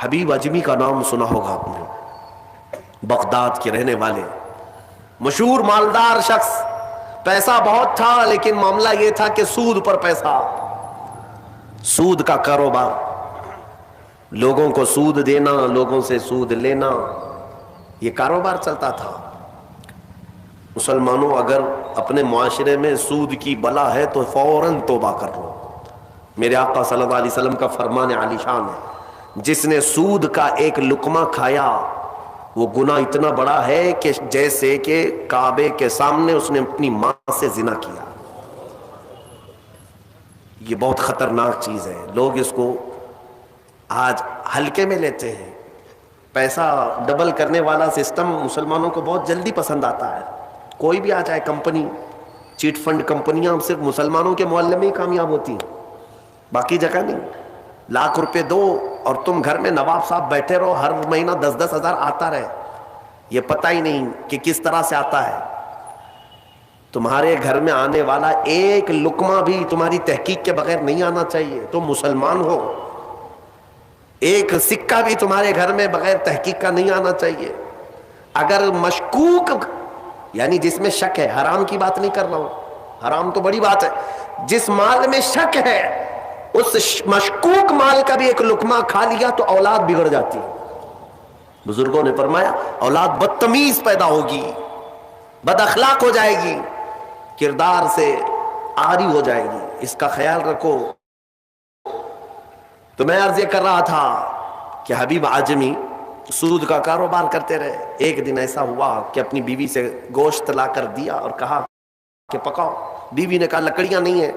حبیب اجمی کا نام سنا ہوگا آپ نے، بغداد کے رہنے والے مشہور مالدار شخص، پیسہ بہت تھا لیکن معاملہ یہ تھا کہ سود پر پیسہ، سود کا کاروبار، لوگوں کو سود دینا، لوگوں سے سود لینا، یہ کاروبار چلتا تھا۔ مسلمانوں اگر اپنے معاشرے میں سود کی بلا ہے تو فوراً توبہ کر لو۔ میرے آقا صلی اللہ علیہ وسلم کا فرمان عالی شان ہے، جس نے سود کا ایک لقمہ کھایا وہ گناہ اتنا بڑا ہے کہ جیسے کہ کعبے کے سامنے اس نے اپنی ماں سے زنا کیا۔ یہ بہت خطرناک چیز ہے، لوگ اس کو آج ہلکے میں لیتے ہیں۔ پیسہ ڈبل کرنے والا سسٹم مسلمانوں کو بہت جلدی پسند آتا ہے، کوئی بھی آ جائے کمپنی، چیٹ فنڈ کمپنیاں صرف مسلمانوں کے محلے میں ہی کامیاب ہوتی ہیں، باقی جگہ نہیں۔ لاکھ روپے دو اور تم گھر میں نواب صاحب بیٹھے رہو، ہر مہینہ 10-10 ہزار آتا رہے، یہ پتہ ہی نہیں کہ کس طرح سے آتا ہے۔ تمہارے گھر میں آنے والا ایک لقمہ بھی تمہاری تحقیق کے بغیر نہیں آنا چاہیے، تم مسلمان ہو۔ ایک سکہ بھی تمہارے گھر میں بغیر تحقیق کا نہیں آنا چاہیے۔ اگر مشکوک، یعنی جس میں شک ہے، حرام کی بات نہیں کر رہا ہوں، حرام تو بڑی بات ہے، جس مال میں شک ہے اس مشکوک مال کا بھی ایک لقمہ کھا لیا تو اولاد بگڑ جاتی ہے۔ بزرگوں نے فرمایا اولاد بدتمیز پیدا ہوگی، بد اخلاق ہو جائے گی، کردار سے عاری ہو جائے گی، اس کا خیال رکھو۔ تو میں عرض یہ کر رہا تھا کہ حبیب اعجمی سود کا کاروبار کرتے رہے۔ ایک دن ایسا ہوا کہ اپنی بیوی سے گوشت لا کر دیا اور کہا کہ پکاؤ۔ بیوی نے کہا لکڑیاں نہیں ہیں،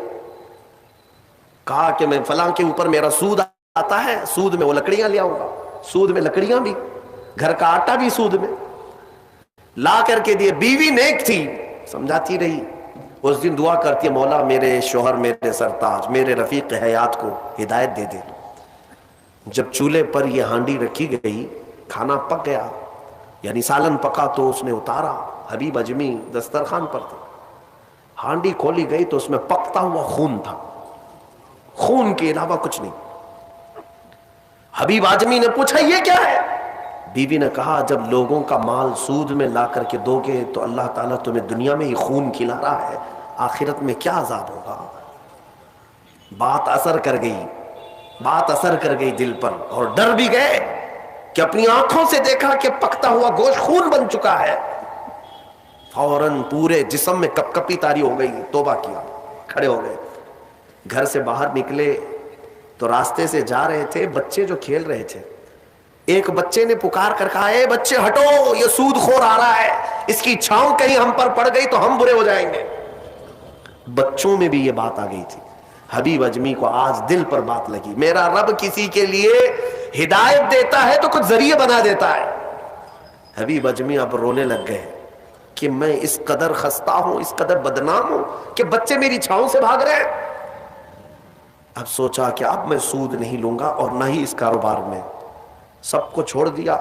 کہا کہ میں فلاں کے اوپر میرا سود آتا ہے، سود میں وہ لکڑیاں لے آؤں گا، سود میں لکڑیاں بھی، گھر کا آٹا بھی سود میں لا کر کے دیے۔ بیوی نیک تھی، سمجھاتی رہی، اس دن دعا کرتی ہے مولا میرے شوہر، میرے سرتاج، میرے رفیق حیات کو ہدایت دے دے۔ جب چولہے پر یہ ہانڈی رکھی گئی، کھانا پک گیا، یعنی سالن پکا تو اس نے اتارا، حبیب اجمی دسترخوان پر تھے، ہانڈی کھولی گئی تو اس میں پکتا ہوا خون تھا، خون کے علاوہ کچھ نہیں۔ حبیب اعجمی نے پوچھا یہ کیا ہے؟ بیوی نے کہا جب لوگوں کا مال سود میں لا کر کے دو گے تو اللہ تعالیٰ تمہیں دنیا میں ہی خون کھلا رہا ہے، آخرت میں کیا عذاب ہوگا۔ بات اثر کر گئی، بات اثر کر گئی دل پر، اور ڈر بھی گئے کہ اپنی آنکھوں سے دیکھا کہ پکتا ہوا گوشت خون بن چکا ہے۔ فوراً پورے جسم میں کپ کپی طاری ہو گئی، توبہ کیا، کھڑے ہو گئے، گھر سے باہر نکلے تو راستے سے جا رہے تھے، بچے جو کھیل رہے تھے، ایک بچے نے پکار کر کہا اے بچے ہٹو، یہ سود خور آ رہا ہے، اس کی چھاؤں کہیں ہم پر پڑ گئی تو ہم برے ہو جائیں گے۔ بچوں میں بھی یہ بات آ گئی تھی۔ حبیب اجمی کو آج دل پر بات لگی، میرا رب کسی کے لیے ہدایت دیتا ہے تو کچھ ذریعے بنا دیتا ہے۔ حبیب اجمی اب رونے لگ گئے کہ میں اس قدر خستہ ہوں، اس قدر بدنام ہوں کہ بچے میری چھاؤں سے بھاگ رہے ہیں۔ اب سوچا کہ اب میں سود نہیں لوں گا اور نہ ہی اس کاروبار میں، سب کو چھوڑ دیا۔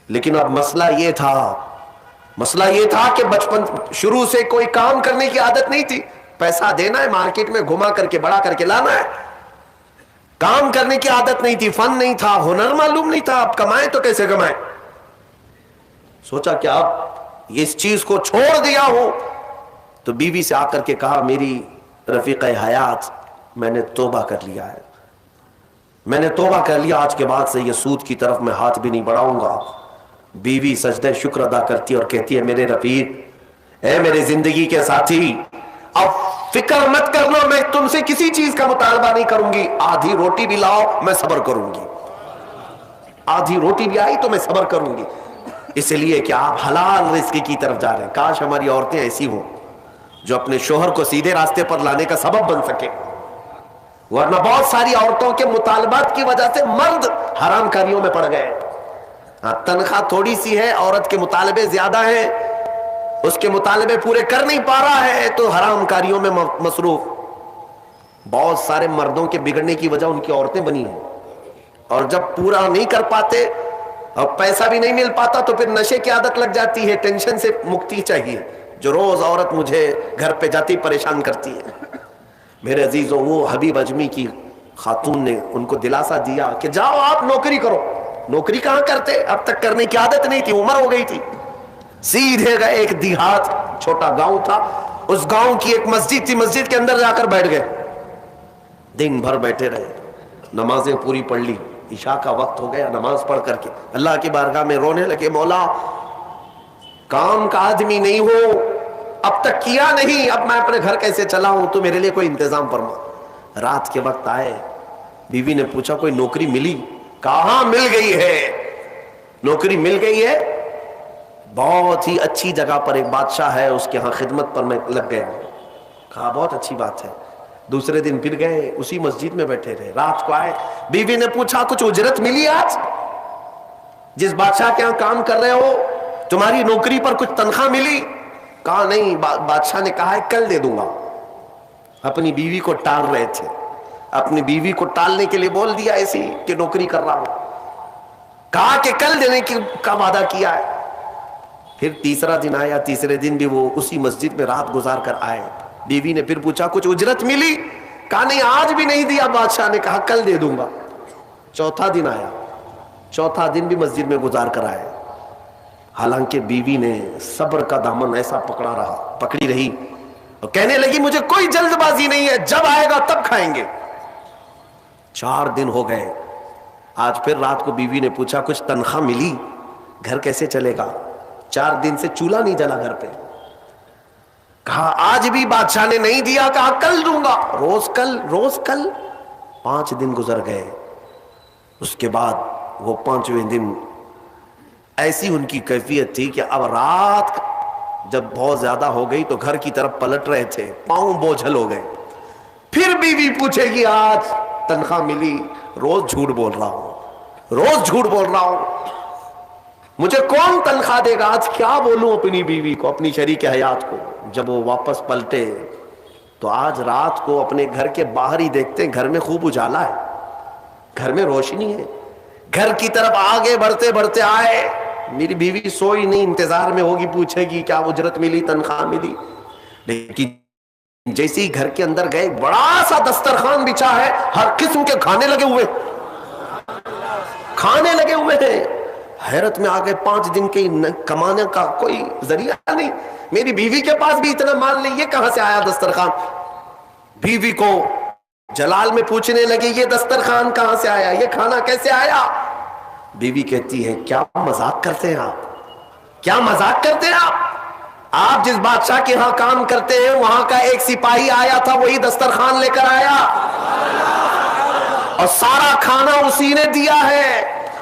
لیکن اب مسئلہ یہ تھا کہ بچپن شروع سے کوئی کام کرنے کی عادت نہیں تھی، پیسہ دینا ہے مارکیٹ میں گھما کر کے بڑا کر کے لانا ہے، کام کرنے کی عادت نہیں تھی، فن نہیں تھا، ہنر معلوم نہیں تھا، اب کمائیں تو کیسے کمائیں۔ سوچا کہ اب اس چیز کو چھوڑ دیا ہوں، تو بیوی سے آ کر کے کہا میری رفیق حیات میں نے توبہ کر لیا ہے، میں نے توبہ کر لیا، آج کے بعد سے یہ سود کی طرف میں ہاتھ بھی نہیں بڑھاؤں گا۔ بیوی سجدہ شکر ادا کرتی اور کہتی ہے میرے رفیق، اے میرے زندگی کے ساتھی، اب فکر مت کرنا، میں تم سے کسی چیز کا مطالبہ نہیں کروں گی، آدھی روٹی بھی لاؤ میں صبر کروں گی، آدھی روٹی بھی آئی تو میں صبر کروں گی، اس لیے کہ آپ حلال رزق کی طرف جا رہے ہیں۔ کاش ہماری عورتیں ایسی ہوں جو اپنے شوہر کو سیدھے راستے پر لانے کا سبب بن سکے، ورنہ بہت ساری عورتوں کے مطالبات کی وجہ سے مرد حرام کاریوں میں پڑ گئے۔ تنخواہ تھوڑی سی ہے، عورت کے مطالبے زیادہ ہیں، اس کے مطالبے پورے کر نہیں پا رہا ہے تو حرام کاریوں میں مصروف۔ بہت سارے مردوں کے بگڑنے کی وجہ ان کی عورتیں بنی ہیں، اور جب پورا نہیں کر پاتے اور پیسہ بھی نہیں مل پاتا تو پھر نشے کی عادت لگ جاتی ہے، ٹینشن سے مکتی چاہیے، جو روز عورت مجھے گھر پہ جاتی پریشان کرتی ہے۔ میرے عزیزوں، وہ حبیب اجمی کی خاتون نے ان کو دلاسا دیا کہ جاؤ آپ نوکری کرو، نوکری کہاں کرتے, اب تک کرنے کی عادت نہیں تھی, عمر ہو گئی تھی. سیدھے گئے ایک دیہات, چھوٹا گاؤں تھا, اس گاؤں کی ایک مسجد تھی, مسجد کے اندر جا کر بیٹھ گئے. دن بھر بیٹھے رہے, نمازیں پوری پڑھ لی, عشاء کا وقت ہو گیا, نماز پڑھ کر کے اللہ کی بارگاہ میں رونے لگے, مولا کام کا آدمی نہیں ہو, اب تک کیا نہیں, اب میں اپنے گھر کیسے چلاؤں, تو میرے لیے کوئی انتظام فرما. رات کے وقت آئے, بیوی نے پوچھا کوئی نوکری ملی؟ کہاں مل گئی ہے, نوکری مل گئی ہے, بہت ہی اچھی جگہ پر ایک بادشاہ ہے, اس کے ہاں خدمت پر میں لگ گئے. کہا بہت اچھی بات ہے. دوسرے دن پھر گئے, اسی مسجد میں بیٹھے رہے. رات کو آئے, بیوی نے پوچھا کچھ اجرت ملی آج؟ جس بادشاہ کے ہاں کام کر رہے ہو تمہاری نوکری پر کچھ تنخواہ ملی؟ کہا نہیں, بادشاہ نے کہا ہے کل دے دوں گا. اپنی بیوی کو ٹال رہے تھے, اپنی بیوی کو ٹالنے کے لیے بول دیا ایسی کہ نوکری کر رہا ہوں. کہا کہ کل دینے کا وعدہ کیا ہے. پھر تیسرا دن آیا, تیسرے دن بھی وہ اسی مسجد میں رات گزار کر آئے. بیوی نے پھر پوچھا کچھ اجرت ملی؟ کہا نہیں آج بھی نہیں دیا, بادشاہ نے کہا کل دے دوں گا. چوتھا دن آیا, چوتھا دن بھی مسجد میں گزار کر آئے. حالانکہ بیوی نے صبر کا دامن ایسا پکڑی رہی اور کہنے لگی مجھے کوئی جلد بازی نہیں ہے, جب آئے گا تب کھائیں گے. 4 دن ہو گئے. آج پھر رات کو بیوی نے پوچھا کچھ تنخواہ ملی؟ گھر کیسے چلے گا, 4 دن سے چولہا نہیں جلا گھر پہ. کہا آج بھی بادشاہ نے نہیں دیا, کہا کل دوں گا, روز کل روز کل. 5 دن گزر گئے. اس کے بعد وہ 5ویں دن ایسی ان کی کیفیت تھی کہ اب رات جب بہت زیادہ ہو گئی تو گھر کی طرف پلٹ رہے تھے, پاؤں بوجھل ہو گئے. پھر بیوی پوچھے گی آج تنخواہ ملی؟ روز جھوٹ بول رہا ہوں, روز جھوٹ بول رہا ہوں, مجھے کون تنخواہ دے گا؟ آج کیا بولوں اپنی بیوی کو, اپنی شریک حیات کو. جب وہ واپس پلٹے تو آج رات کو اپنے گھر کے باہر ہی دیکھتے ہیں گھر میں خوب اجالا ہے, گھر میں روشنی ہے. گھر کی طرف آگے بڑھتے بڑھتے آئے, میری بیوی سوئی نہیں, انتظار میں ہوگی, پوچھے گی کیا اجرت ملی, تنخواہ ملی. لیکن جیسے ہی گھر کے اندر گئے, بڑا سا دسترخوان بچھا ہے, ہر قسم کے کھانے لگے ہوئے ہیں. حیرت میں آ گئے, 5 دن کے کمانے کا کوئی ذریعہ نہیں, میری بیوی کے پاس بھی اتنا مال نہیں, یہ کہاں سے آیا دسترخوان؟ بیوی کو جلال میں پوچھنے لگے یہ دسترخوان کہاں سے آیا, یہ کھانا کیسے آیا؟ بیوی کہتی ہے کیا مذاق کرتے ہیں آپ, کیا مذاق کرتے ہیں آپ جس بادشاہ کے ہاں کام کرتے ہیں وہاں کا ایک سپاہی آیا تھا, وہی دسترخوان لے کر آیا اور سارا کھانا اسی نے دیا ہے,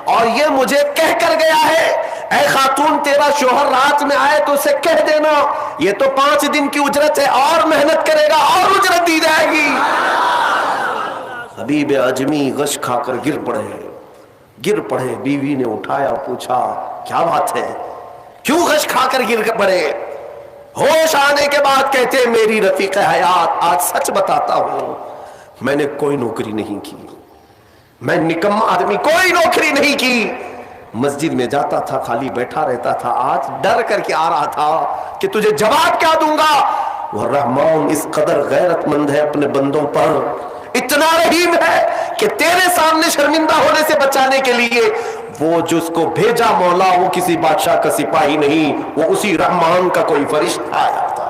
اور یہ مجھے کہہ کر گیا ہے اے خاتون تیرا شوہر رات میں آئے تو اسے کہہ دینا یہ تو 5 دن کی اجرت ہے, اور محنت کرے گا اور اجرت دی جائے گی. حبیب اجمی غش کھا کر گر پڑے. بیوی نے اٹھایا, پوچھا کیا بات ہے, کیوں غش کھا کر گر پڑے؟ ہوش آنے کے بعد کہتے میری رفیق حیات آج سچ بتاتا ہوں, میں نے کوئی نوکری نہیں کی, میں نکما آدمی, کوئی نوکری نہیں کی. مسجد میں جاتا تھا, خالی بیٹھا رہتا تھا. آج ڈر کر کے آ رہا تھا کہ تجھے جواب کیا دوں گا. وہ رحمان اس قدر غیرت مند ہے اپنے بندوں پر, اتنا رحیم ہے کہ تیرے سامنے شرمندہ ہونے سے بچانے کے لیے وہ جس کو بھیجا مولا وہ کسی بادشاہ کا سپاہی نہیں, وہ اسی رحمان کا کوئی فرشتہ آیا تھا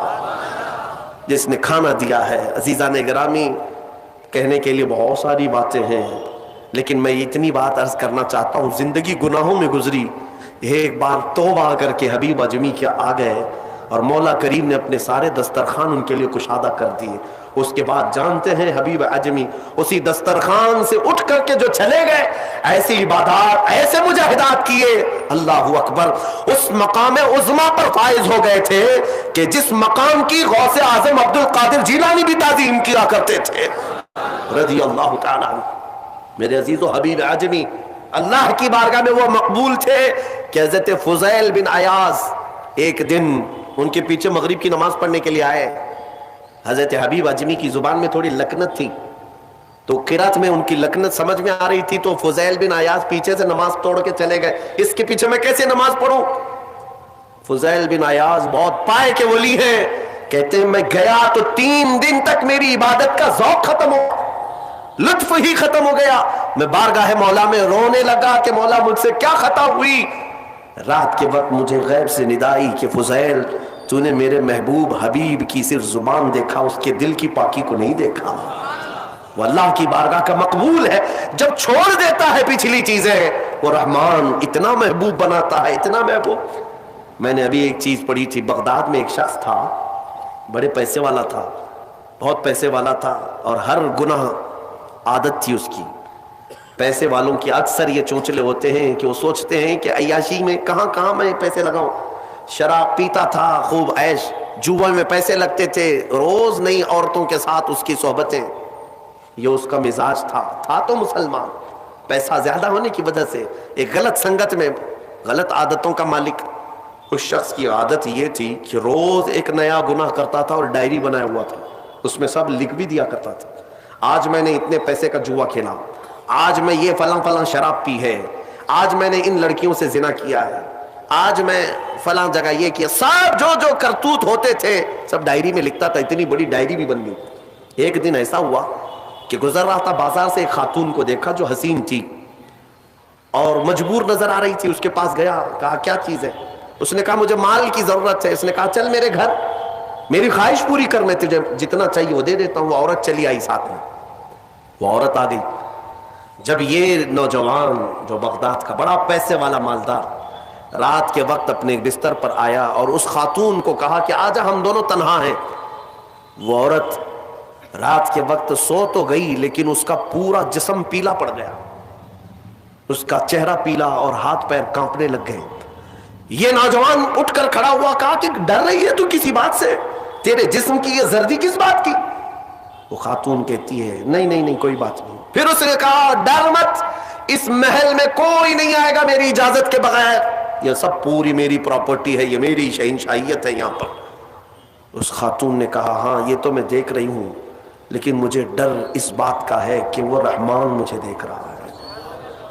جس نے کھانا دیا ہے. عزیزان گرامی, کہنے کے لیے بہت ساری باتیں ہیں, لیکن میں اتنی بات عرض کرنا چاہتا ہوں. زندگی گناہوں میں گزری, ایک بار توبہ کر کے حبیب اجمی کے آ گئے اور مولا کریم نے اپنے سارے دسترخوان ان کے لیے کشادہ کر دیے. اس کے بعد جانتے ہیں حبیب اجمی اسی دسترخوان سے اٹھ کر کے جو چلے گئے, ایسی عبادات, ایسے مجاہدات کیے, اللہ اکبر, اس مقام عظما پر فائز ہو گئے تھے کہ جس مقام کی غوث اعظم عبد القادر جیلانی بھی تعظیم کیا کرتے تھے رضی اللہ تعالی عنہ. میرے عزیز و حبیب اجمی اللہ کی بارگاہ میں وہ مقبول تھے کہ حضرت فضیل بن عیاض ایک دن ان کے پیچھے مغرب کی نماز پڑھنے کے لیے آئے. حضرت حبیب اجمی کی زبان میں تھوڑی لکنت تھی, تو قرات میں ان کی لکنت سمجھ میں آ رہی تھی, تو فضیل بن عیاض پیچھے سے نماز توڑ کے چلے گئے, اس کے پیچھے میں کیسے نماز پڑھوں. فضیل بن عیاض بہت پائے کے ولی ہیں, کہتے ہیں میں گیا تو 3 دن تک میری عبادت کا ذوق ختم ہو, لطف ہی ختم ہو گیا. میں بارگاہ مولا میں رونے لگا کہ مولا مجھ سے کیا خطا ہوئی. رات کے وقت مجھے غیب سے ندائی کہ فضیل تو نے میرے محبوب حبیب کی صرف زبان دیکھا, اس کے دل کی پاکی کو نہیں دیکھا. وہ اللہ کی بارگاہ کا مقبول ہے. جب چھوڑ دیتا ہے پچھلی چیزیں, وہ رحمان اتنا محبوب بناتا ہے, اتنا محبوب. میں نے ابھی ایک چیز پڑھی تھی, بغداد میں ایک شخص تھا, بڑے پیسے والا تھا, بہت پیسے والا تھا, اور ہر گناہ عادت تھی اس کی. پیسے والوں کی اکثر یہ چونچلے ہوتے ہیں کہ وہ سوچتے ہیں کہ عیاشی میں کہاں کہاں میں پیسے لگاؤں. شراب پیتا تھا, خوب عیش, جوا میں پیسے لگتے تھے, روز نئی عورتوں کے ساتھ اس کی صحبتیں. یہ اس کا مزاج تھا تو مسلمان, پیسہ زیادہ ہونے کی وجہ سے ایک غلط سنگت میں غلط عادتوں کا مالک. اس شخص کی عادت یہ تھی کہ روز ایک نیا گناہ کرتا تھا اور ڈائری بنایا ہوا تھا, اس میں سب لکھ بھی دیا کرتا تھا. آج میں نے اتنے پیسے کا جوا کھیلا, آج میں یہ فلاں فلاں شراب پی ہے, آج میں نے ان لڑکیوں سے زنا کیا ہے, آج میں فلاں جگہ یہ کیا. سب جو کرتوت ہوتے تھے سب ڈائری میں لکھتا تھا. اتنی بڑی ڈائری بھی بن گئی. ایک دن ایسا ہوا کہ گزر رہا تھا بازار سے, ایک خاتون کو دیکھا جو حسین تھی اور مجبور نظر آ رہی تھی. اس کے پاس گیا, کہا کیا چیز ہے؟ اس نے کہا مجھے مال کی ضرورت ہے. اس نے کہا چل میرے گھر, میری خواہش پوری کر, میں تجھے جتنا چاہیے وہ دے دیتا ہوں. وہ عورت چلی آئی ساتھ میں, وہ عورت آ گئی. جب یہ نوجوان جو بغداد کا بڑا پیسے والا مالدار رات کے وقت اپنے بستر پر آیا اور اس خاتون کو کہا کہ آجا ہم دونوں تنہا ہیں, وہ عورت رات کے وقت سو تو گئی لیکن اس کا پورا جسم پیلا پڑ گیا, اس کا چہرہ پیلا اور ہاتھ پیر کانپنے لگ گئے. یہ نوجوان اٹھ کر کھڑا ہوا, کہا کہ ڈر رہی ہے تو کسی بات سے, تیرے جسم کی یہ زردی کس بات کی؟ وہ خاتون کہتی ہے نہیں کوئی بات نہیں. پھر اس نے کہا ڈر مت, اس محل میں کوئی نہیں آئے گا میری اجازت کے بغیر, یہ سب پوری میری پراپرٹی ہے, یہ میری شہنشاہیت ہے یہاں پر. اس خاتون نے کہا ہاں یہ تو میں دیکھ رہی ہوں, لیکن مجھے ڈر اس بات کا ہے کہ وہ رحمان مجھے دیکھ رہا ہے,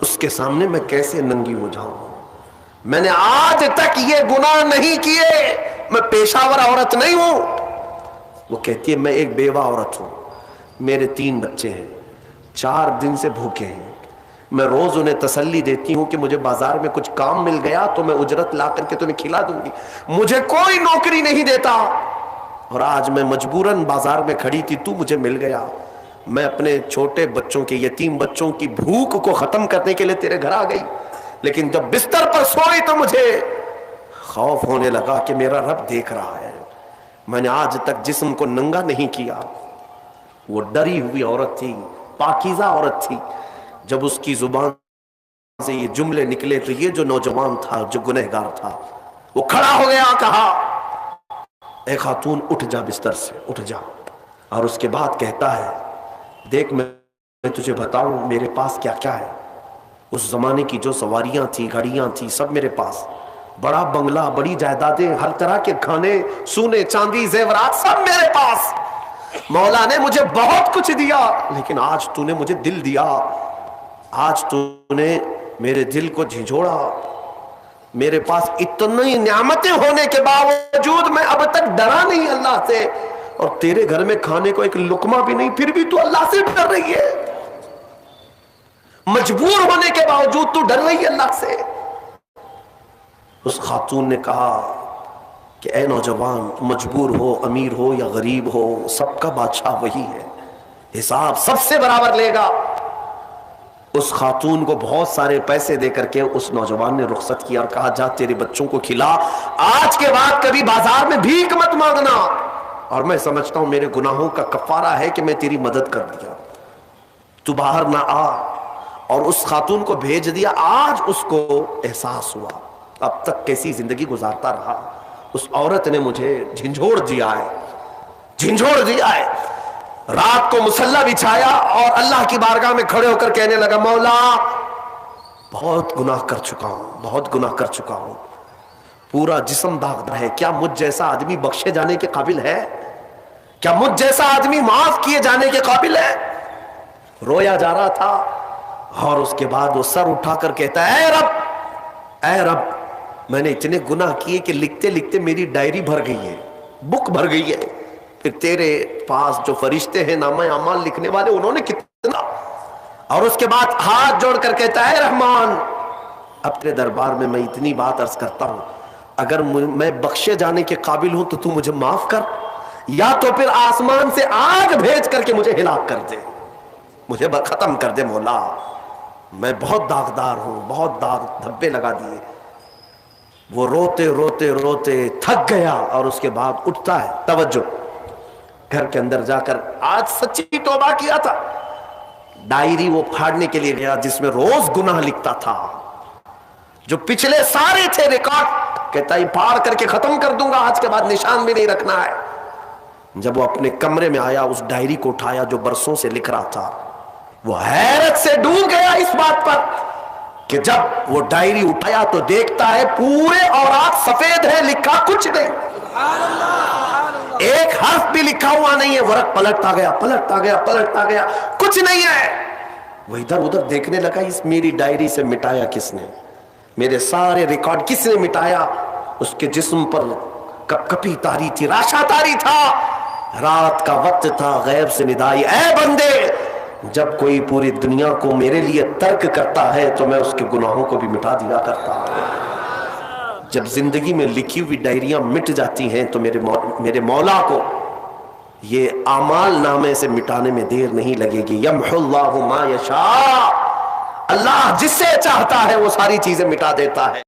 اس کے سامنے میں کیسے ننگی ہو جاؤں. میں نے آج تک یہ گناہ نہیں کیے, میں پیشہ ور عورت نہیں ہوں. وہ کہتی ہے میں ایک بیوہ عورت ہوں, میرے 3 بچے ہیں, 4 دن سے بھوکے ہیں. میں روز انہیں تسلی دیتی ہوں کہ مجھے بازار میں کچھ کام مل گیا تو میں اجرت لا کر کے تمہیں کھلا دوں گی. مجھے کوئی نوکری نہیں دیتا, اور آج میں مجبوراً بازار میں کھڑی تھی, تو مجھے مل گیا. میں اپنے چھوٹے بچوں کے, یتیم بچوں کی بھوک کو ختم کرنے کے لیے تیرے گھر آ گئی, لیکن جب بستر پر سوئی تو مجھے خوف ہونے لگا کہ میرا رب دیکھ رہا ہے. میں نے آج تک جسم کو ننگا نہیں کیا. وہ ڈری ہوئی عورت تھی, پاکیزہ عورت تھی. جب اس کی زبان سے یہ جملے نکلے تو یہ جو نوجوان تھا, جو گنہگار تھا, وہ کھڑا ہو گیا, کہا اے خاتون اٹھ جا, بستر سے اٹھ جا. اور اس کے بعد کہتا ہے دیکھ میں تجھے بتاؤں میرے پاس کیا کیا ہے. اس زمانے کی جو سواریاں تھیں, گھڑیاں تھیں, سب میرے پاس, بڑا بنگلہ, بڑی جائیدادیں, ہر طرح کے کھانے, سونے چاندی, زیورات, سب میرے پاس. مولا نے مجھے بہت کچھ دیا, لیکن آج تو نے مجھے دل دیا, آج تو نے میرے دل کو جھنجھوڑا. میرے پاس اتنی نعمتیں ہونے کے باوجود میں اب تک ڈرا نہیں اللہ سے, اور تیرے گھر میں کھانے کو ایک لقمہ بھی نہیں, پھر بھی تو اللہ سے ڈر رہی ہے. مجبور ہونے کے باوجود تو ڈر رہی ہے اللہ سے. اس خاتون نے کہا کہ اے نوجوان, مجبور ہو, امیر ہو یا غریب ہو, سب کا بادشاہ وہی ہے, حساب سب سے برابر لے گا. اس خاتون کو بہت سارے پیسے دے کر کے اس نوجوان نے رخصت کیا اور کہا جا تیرے بچوں کو کھلا, آج کے بعد کبھی بازار میں بھیک مت مانگنا. اور میں سمجھتا ہوں میرے گناہوں کا کفارہ ہے کہ میں تیری مدد کر دیا, تو باہر نہ آ. اور اس خاتون کو بھیج دیا. آج اس کو احساس ہوا اب تک کیسی زندگی گزارتا رہا, اس عورت نے مجھے جھنجھوڑ دیا ہے, جھنجھوڑ دیا ہے. رات کو مصلی بچھایا اور اللہ کی بارگاہ میں کھڑے ہو کر کہنے لگا مولا بہت گناہ کر چکا ہوں, بہت گناہ کر چکا ہوں, پورا جسم داغدار ہے. کیا مجھ جیسا آدمی بخشے جانے کے قابل ہے؟ کیا مجھ جیسا آدمی معاف کیے جانے کے قابل ہے؟ رویا جا رہا تھا اور اس کے بعد وہ سر اٹھا کر کہتا ہے اے رب میں نے اتنے گناہ کیے کہ لکھتے لکھتے میری ڈائری بھر گئی ہے, بک بھر گئی ہے. پھر تیرے پاس جو فرشتے ہیں نامہ اعمال لکھنے والے, انہوں نے کتنے اور اس کے بعد ہاتھ جوڑ کر کہتا ہے رحمان اب تیرے دربار میں اتنی بات عرض کرتا ہوں، اگر میں بخشے جانے کے قابل ہوں تو مجھے معاف کر، یا تو پھر آسمان سے آگ بھیج کر کے مجھے ہلاک کر دے، مجھے ختم کر دے مولا، میں بہت داغدار ہوں، بہت داغ دھبے لگا دیے۔ وہ روتے روتے روتے تھک گیا اور اس کے بعد اٹھتا ہے، توجہ، گھر کے اندر جا کر آج سچی توبہ کیا تھا، ڈائری وہ پھاڑنے کے لیے گیا جس میں روز گناہ لکھتا تھا، جو پچھلے سارے تھے ریکارڈ، کہتا ہے پھاڑ کر کے ختم کر دوں گا، آج کے بعد نشان بھی نہیں رکھنا ہے۔ جب وہ اپنے کمرے میں آیا، اس ڈائری کو اٹھایا جو برسوں سے لکھ رہا تھا، وہ حیرت سے ڈوب گیا اس بات پر کہ جب وہ ڈائری اٹھایا تو دیکھتا ہے پورے اوراق سفید ہے، لکھا کچھ نہیں، ایک حرف بھی لکھا ہوا نہیں ہے۔ ورق پلٹتا گیا، پلٹتا گیا، پلٹتا گیا، کچھ نہیں ہے۔ وہ ادھر ادھر دیکھنے لگا، اس میری ڈائری سے مٹایا کس نے، میرے سارے ریکارڈ کس نے مٹایا؟ اس کے جسم پر کپ کپی تاری تھی، راشا تاری تھا، رات کا وقت تھا، غیب سے ندائی، اے بندے جب کوئی پوری دنیا کو میرے لیے ترک کرتا ہے تو میں اس کے گناہوں کو بھی مٹا دیا کرتا ہوں۔ جب زندگی میں لکھی ہوئی ڈائریاں مٹ جاتی ہیں تو میرے مولا کو یہ اعمال نامے سے مٹانے میں دیر نہیں لگے گی۔ یمحو اللہ ما یشاء، اللہ جس سے چاہتا ہے وہ ساری چیزیں مٹا دیتا ہے۔